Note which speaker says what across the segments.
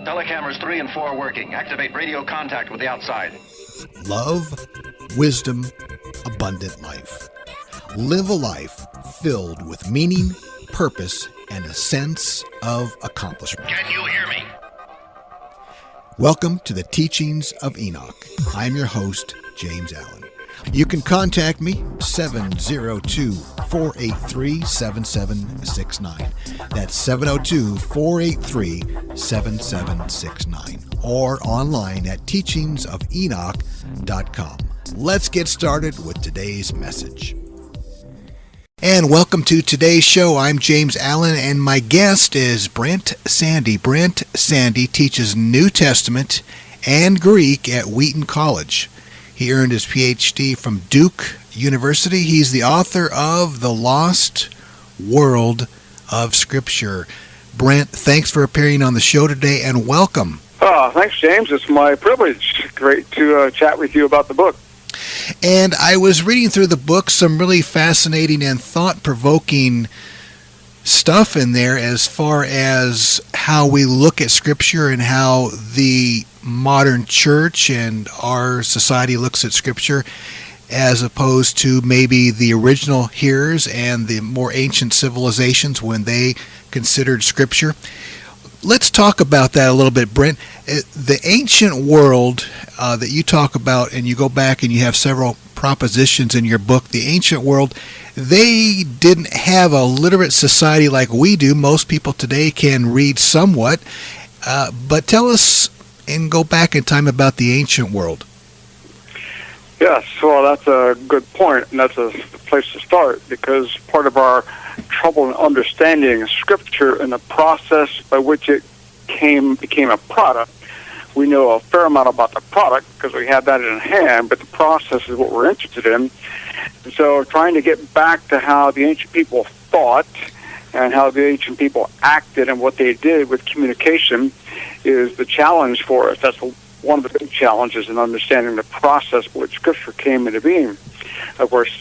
Speaker 1: Telecameras 3 and 4 working. Activate radio contact with the outside.
Speaker 2: Love, wisdom, abundant life. Live a life filled with meaning, purpose, and a sense of accomplishment.
Speaker 1: Can you hear me?
Speaker 2: Welcome to the Teachings of Enoch. I'm your host, James Allen. You can contact me, 702-483-7769. That's 702-483-7769. Or online at teachingsofenoch.com. Let's get started with today's message. And welcome to today's show. I'm James Allen, and my guest is Brent Sandy. Brent Sandy teaches New Testament and Greek at Wheaton College. He earned his PhD from Duke University. He's the author of The Lost World of Scripture. Brent, thanks for appearing on the show today, and welcome.
Speaker 3: Thanks, James. It's my privilege. Great to chat with you about the book.
Speaker 2: And I was reading through the book, some really fascinating and thought-provoking stuff in there as far as how we look at Scripture and how the modern church and our society looks at Scripture as opposed to maybe the original hearers and the more ancient civilizations when they considered Scripture. Let's talk about that a little bit, Brent. The ancient world that you talk about, and you go back and you have several propositions in your book, the ancient world, they didn't have a literate society like we do. Most people today can read somewhat. But tell us and go back in time about the ancient world.
Speaker 3: Yes, well, that's a good point, and that's a place to start, because part of our trouble in understanding Scripture and the process by which it became a product. We know a fair amount about the product because we have that in hand, but the process is what we're interested in. And so trying to get back to how the ancient people thought and how the ancient people acted and what they did with communication is the challenge for us. That's one of the big challenges in understanding the process by which Scripture came into being. Of course,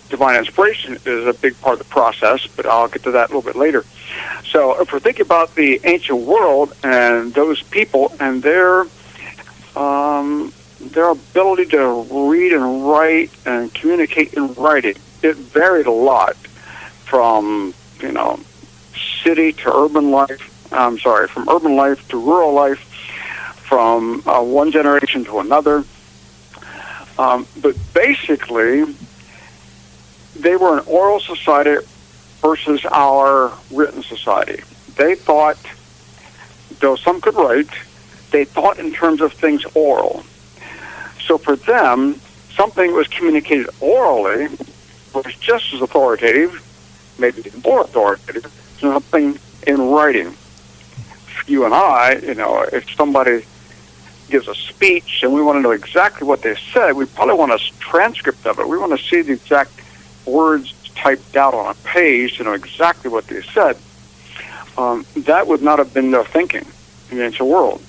Speaker 3: divine inspiration is a big part of the process, but I'll get to that a little bit later. So if we're thinking about the ancient world and those people and their ability to read and write and communicate in writing, it varied a lot from, city to urban life. From urban life to rural life, from one generation to another. But basically, they were an oral society versus our written society. They thought, though some could write, they thought in terms of things oral. So for them, something that was communicated orally was just as authoritative, maybe even more authoritative, than something in writing. You and I, if somebody gives a speech and we want to know exactly what they said, we probably want a transcript of it. We want to see the exact words typed out on a page to know exactly what they said. That would not have been their thinking in the ancient world.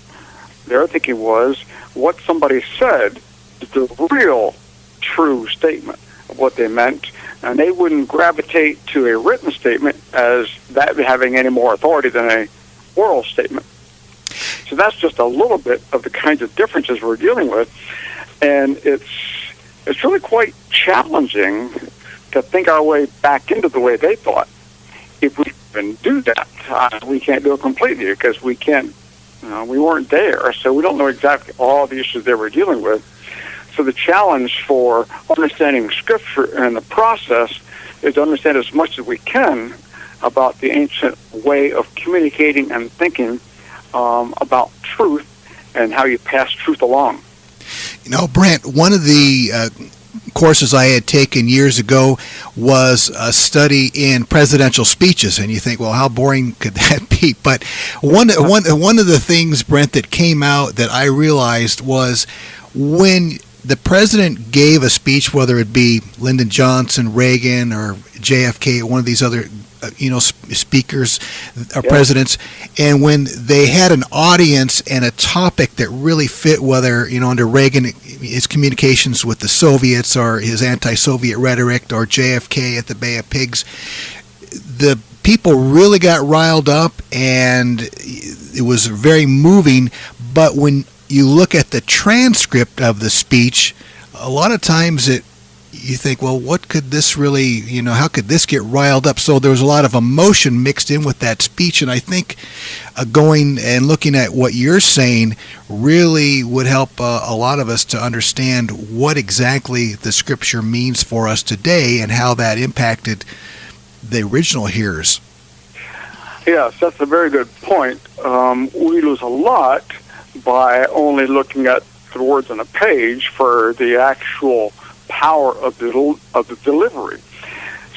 Speaker 3: Their thinking was what somebody said is the real true statement of what they meant, and they wouldn't gravitate to a written statement as that having any more authority than a oral statement. So that's just a little bit of the kinds of differences we're dealing with, and it's really quite challenging to think our way back into the way they thought. If we even do that, we can't do it completely because we weren't there, so we don't know exactly all the issues they were dealing with. So the challenge for understanding Scripture and the process is to understand as much as we can about the ancient way of communicating and thinking about truth and how you pass truth along.
Speaker 2: Brent, one of the courses I had taken years ago was a study in presidential speeches, and you think, well, how boring could that be? But one of the things, Brent, that came out that I realized was when the president gave a speech, whether it be Lyndon Johnson, Reagan, or JFK, one of these other speakers or presidents, and when they had an audience and a topic that really fit, whether under Reagan his communications with the Soviets or his anti-Soviet rhetoric, or JFK at the Bay of Pigs, the people really got riled up, and it was very moving. But when you look at the transcript of the speech, a lot of times you think, well, what could this really, how could this get riled up? So there was a lot of emotion mixed in with that speech, and I think going and looking at what you're saying really would help a lot of us to understand what exactly the Scripture means for us today and how that impacted the original hearers.
Speaker 3: Yes, that's a very good point. We lose a lot by only looking at the words on a page for the actual power of the delivery.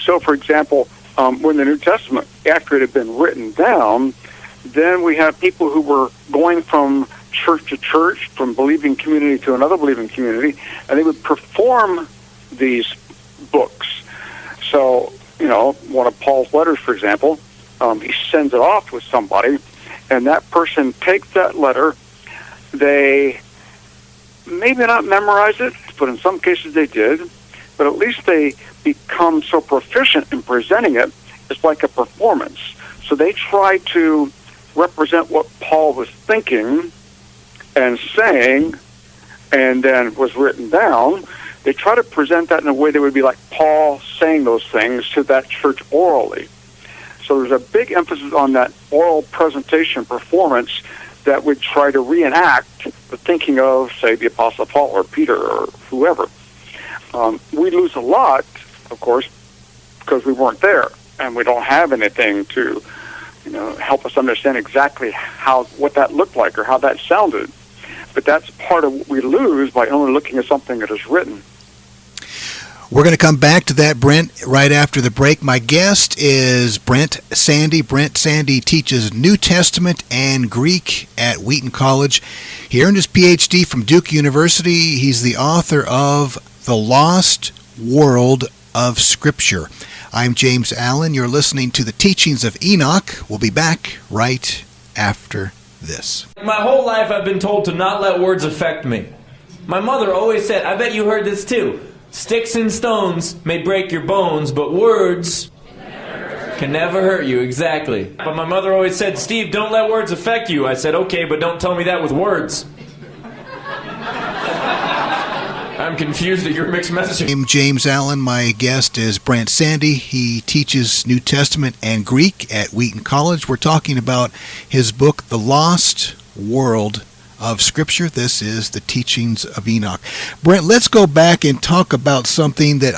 Speaker 3: So, for example, when the New Testament, after it had been written down, then we have people who were going from church to church, from believing community to another believing community, and they would perform these books. So, one of Paul's letters, for example, he sends it off with somebody, and that person takes that letter. They maybe not memorize it, but in some cases they did, but at least they become so proficient in presenting it, it's like a performance. So they try to represent what Paul was thinking and saying, and then was written down. They try to present that in a way that would be like Paul saying those things to that church orally. So there's a big emphasis on that oral presentation performance that would try to reenact the thinking of, say, the Apostle Paul or Peter or whoever. We lose a lot, of course, because we weren't there, and we don't have anything to, help us understand exactly what that looked like or how that sounded. But that's part of what we lose by only looking at something that is written.
Speaker 2: We're going to come back to that, Brent, right after the break. My guest is Brent Sandy. Brent Sandy teaches New Testament and Greek at Wheaton College. He earned his Ph.D. from Duke University. He's the author of The Lost World of Scripture. I'm James Allen. You're listening to the Teachings of Enoch. We'll be back right after this.
Speaker 4: My whole life I've been told to not let words affect me. My mother always said, I bet you heard this too, sticks and stones may break your bones, but words can never hurt you. Exactly. But my mother always said, Steve, don't let words affect you. I said, okay, but don't tell me that with words. I'm confused at your mixed messaging.
Speaker 2: I'm James Allen. My guest is Brent Sandy. He teaches New Testament and Greek at Wheaton College. We're talking about his book, The Lost World of Scripture. This is the Teachings of Enoch. Brent, let's go back and talk about something that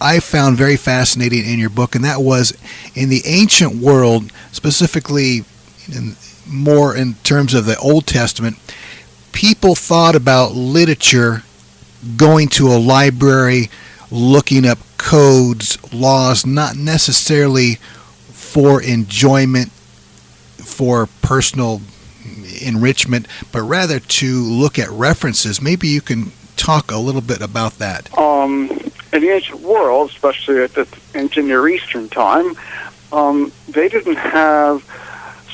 Speaker 2: I found very fascinating in your book, and that was in the ancient world, specifically more in terms of the Old Testament, people thought about literature going to a library, looking up codes, laws, not necessarily for enjoyment, for personal enrichment, but rather to look at references. Maybe you can talk a little bit about that. In the ancient world, especially at the ancient Near Eastern time, they didn't have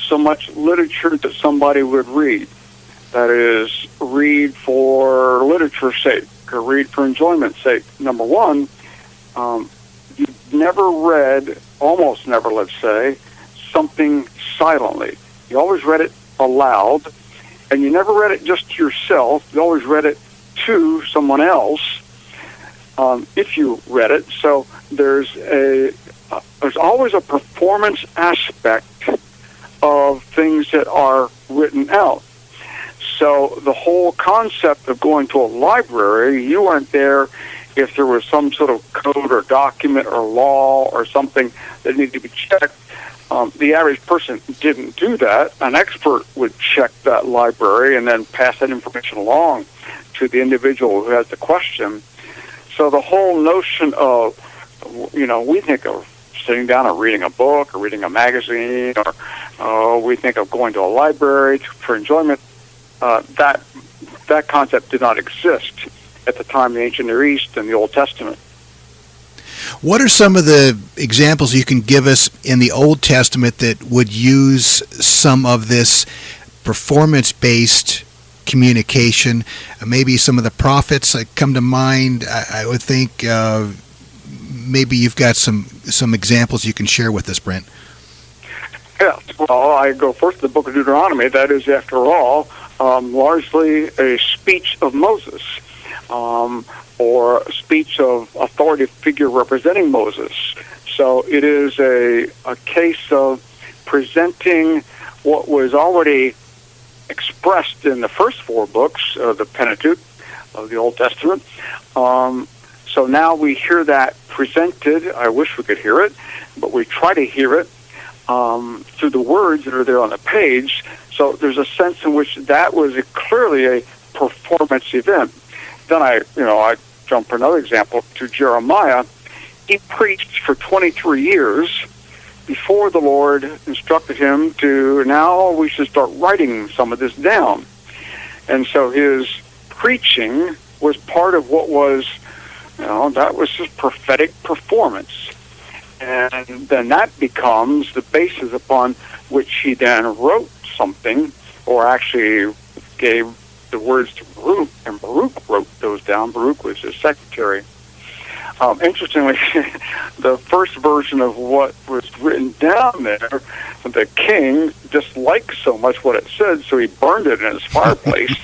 Speaker 2: so much literature that somebody would read. That is, read for literature's sake, or read for enjoyment's sake. Number one, you never read, almost never, let's say, something silently. You always read it aloud, and you never read it just to yourself. You always read it to someone else, if you read it. So there's always a performance aspect of things that are written out. So the whole concept of going to a library, you weren't there if there was some sort of code or document or law or something that needed to be checked. The average person didn't do that. An expert would check that library and then pass that information along to the individual who has the question. So the whole notion of, we think of sitting down and reading a book or reading a magazine, or we think of going to a library for enjoyment. That concept did not exist at the time of the ancient Near East and the Old Testament. What are some of the examples you can give us in the Old Testament that would use some of this performance-based communication? Maybe some of the prophets that come to mind. I would think maybe you've got some examples you can share with us, Brent.
Speaker 3: Yes. Well, I go first to the book of Deuteronomy. That is, after all, largely a speech of Moses, or a speech of authoritative figure representing Moses. So it is a case of presenting what was already expressed in the first 4 books of the Pentateuch of the Old Testament. So now we hear that presented. I wish we could hear it, but we try to hear it through the words that are there on the page. So there's a sense in which that was clearly a performance event. Then I jump for another example to Jeremiah. He preached for 23 years before the Lord instructed him to, now we should start writing some of this down. And so his preaching was part of what was, that was his prophetic performance. And then that becomes the basis upon which he then wrote something, or actually gave the words to Baruch, and Baruch wrote those down. Baruch was his secretary. Interestingly, the first version of what was written down there, the king disliked so much what it said, so he burned it in his fireplace.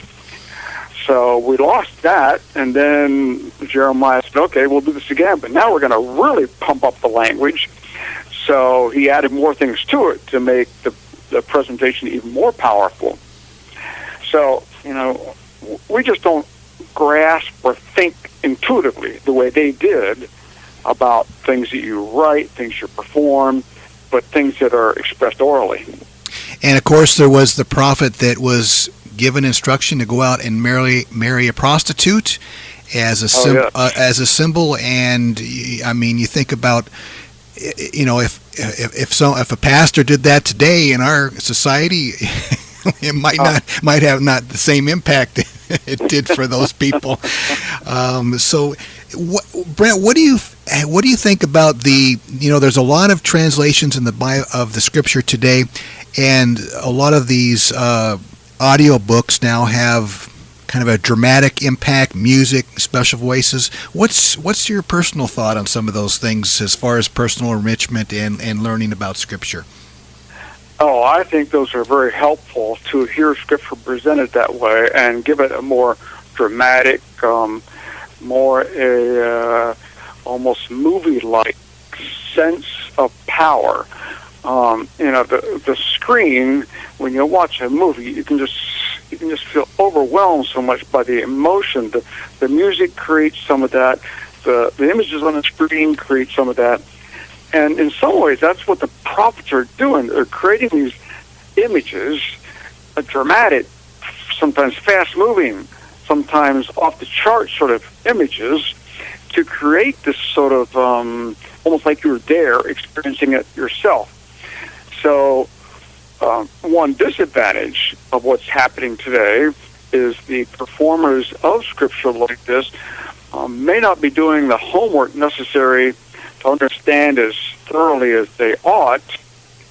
Speaker 3: So we lost that, and then Jeremiah said, okay, we'll do this again, but now we're going to really pump up the language. So he added more things to it to make the presentation even more powerful. So, we just don't grasp or think intuitively the way they did about things that you write, things you perform, but things that are expressed orally.
Speaker 2: And of course, there was the prophet that was given instruction to go out and marry a prostitute as a as a symbol. And I mean, you think about, if a pastor did that today in our society, it might have not the same impact it did for those people. So, Brent, what do you think about there's a lot of translations in of the Scripture today, and a lot of these audio books now have kind of a dramatic impact, music, special voices. What's your personal thought on some of those things as far as personal enrichment and learning about Scripture?
Speaker 3: Oh, I think those are very helpful to hear Scripture presented that way and give it a more dramatic, more almost movie-like sense of power. The screen, when you watch a movie, you can just feel overwhelmed so much by the emotion. The music creates some of that. The images on the screen create some of that. And in some ways, that's what the prophets are doing. They're creating these images, a dramatic, sometimes fast-moving, sometimes off-the-chart sort of images, to create this sort of almost like you're there experiencing it yourself. So one disadvantage of what's happening today is the performers of Scripture like this may not be doing the homework necessary to understand as thoroughly as they ought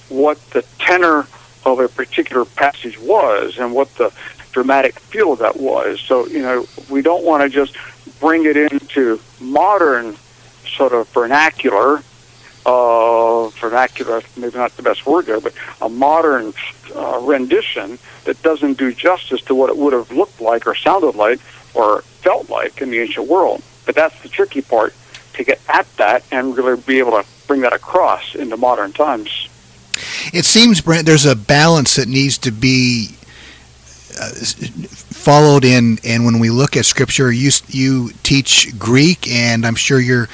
Speaker 3: what the tenor of a particular passage was and what the dramatic feel of that was. So, we don't want to just bring it into modern sort of vernacular, maybe not the best word there, but a modern rendition that doesn't do justice to what it would have looked like or sounded like or felt like in the ancient world. But that's the tricky part, to get at that and really be able to bring that across into modern times.
Speaker 2: It seems, Brent, there's a balance that needs to be followed in, and when we look at Scripture, you teach Greek, and I'm sure you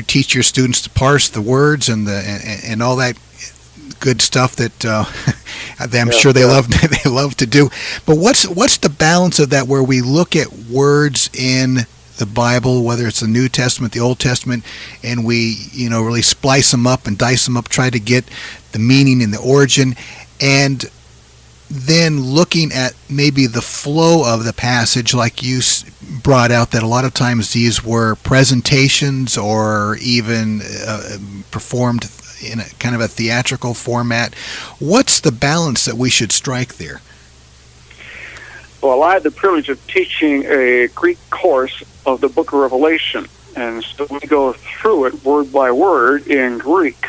Speaker 2: teach your students to parse the words and all that good stuff that I'm sure they love to do. But what's the balance of that, where we look at words in the Bible, whether it's the New Testament, the Old Testament, and we really splice them up and dice them up, try to get the meaning and the origin, and then looking at maybe the flow of the passage, like you brought out, that a lot of times these were presentations or even performed in a kind of a theatrical format. What's the balance that we should strike there?
Speaker 3: Well, I had the privilege of teaching a Greek course of the Book of Revelation, and so we go through it word by word in Greek.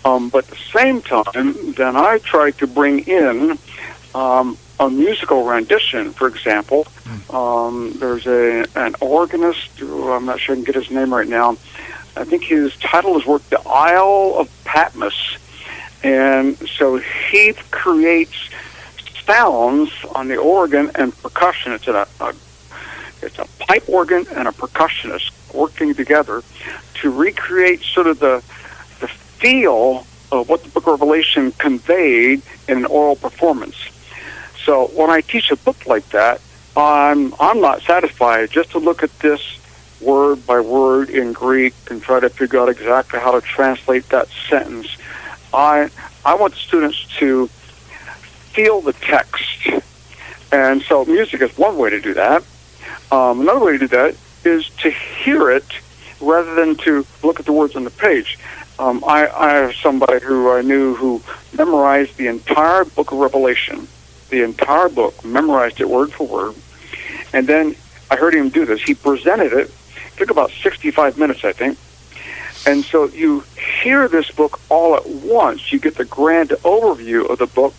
Speaker 3: But at the same time, then I try to bring in a musical rendition. For example, there's an organist, I'm not sure I can get his name right now. I think his title is The Isle of Patmos. And so he creates sounds on the organ and percussion. It's a pipe organ and a percussionist working together to recreate sort of the feel of what the book of Revelation conveyed in an oral performance. So when I teach a book like that, I'm not satisfied just to look at this word by word in Greek and try to figure out exactly how to translate that sentence. I want the students to feel the text. And so music is one way to do that. Another way to do that is to hear it rather than to look at the words on the page. I have somebody who I knew who memorized the entire book of Revelation, the entire book, memorized it word for word. And then I heard him do this. He presented it. It took about 65 minutes, I think. And so you hear this book all at once. You get the grand overview of the book,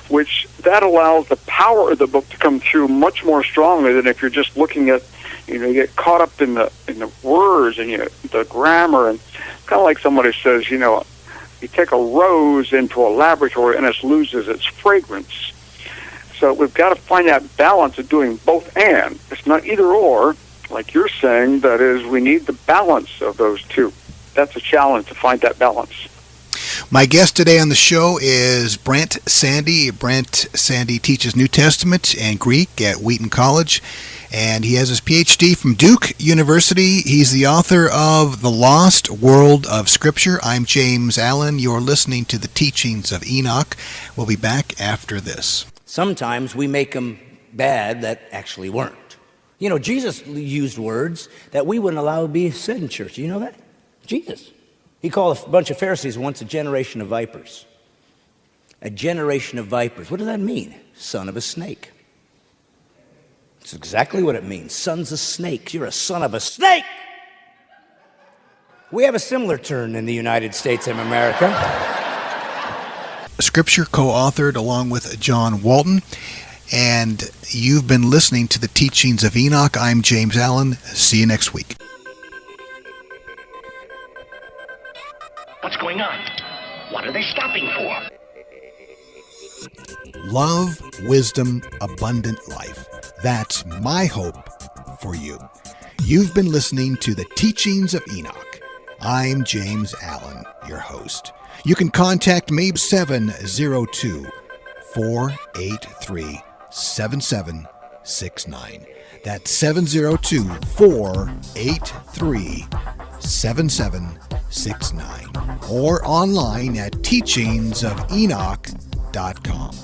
Speaker 3: which that allows the power of the book to come through much more strongly than if you're just looking at, you get caught up in the words and the grammar, and kind of like somebody says, you take a rose into a laboratory and it loses its fragrance. So we've got to find that balance of doing both and. It's not either or, like you're saying. That is, we need the balance of those two. That's a challenge to find that balance.
Speaker 2: My guest today on the show is Brent Sandy. Brent Sandy teaches New Testament and Greek at Wheaton College, and he has his PhD from Duke University. He's the author of The Lost World of Scripture. I'm James Allen. You're listening to the Teachings of Enoch. We'll be back after this.
Speaker 5: Sometimes we make them bad that actually weren't. Jesus used words that we wouldn't allow to be said in church. You know that? Jesus. He called a bunch of Pharisees once a generation of vipers. A generation of vipers. What does that mean? Son of a snake. That's exactly what it means. Sons of snakes. You're a son of a snake. We have a similar term in the United States of America.
Speaker 2: Scripture co-authored along with John Walton. And you've been listening to the Teachings of Enoch. I'm James Allen. See you next week.
Speaker 6: What's going on? What are they stopping for?
Speaker 2: Love, wisdom, abundant life. That's my hope for you. You've been listening to the Teachings of Enoch. I'm James Allen, your host. You can contact me 702-483-7769. That's 702-483-7769. Or online at teachingsofenoch.com.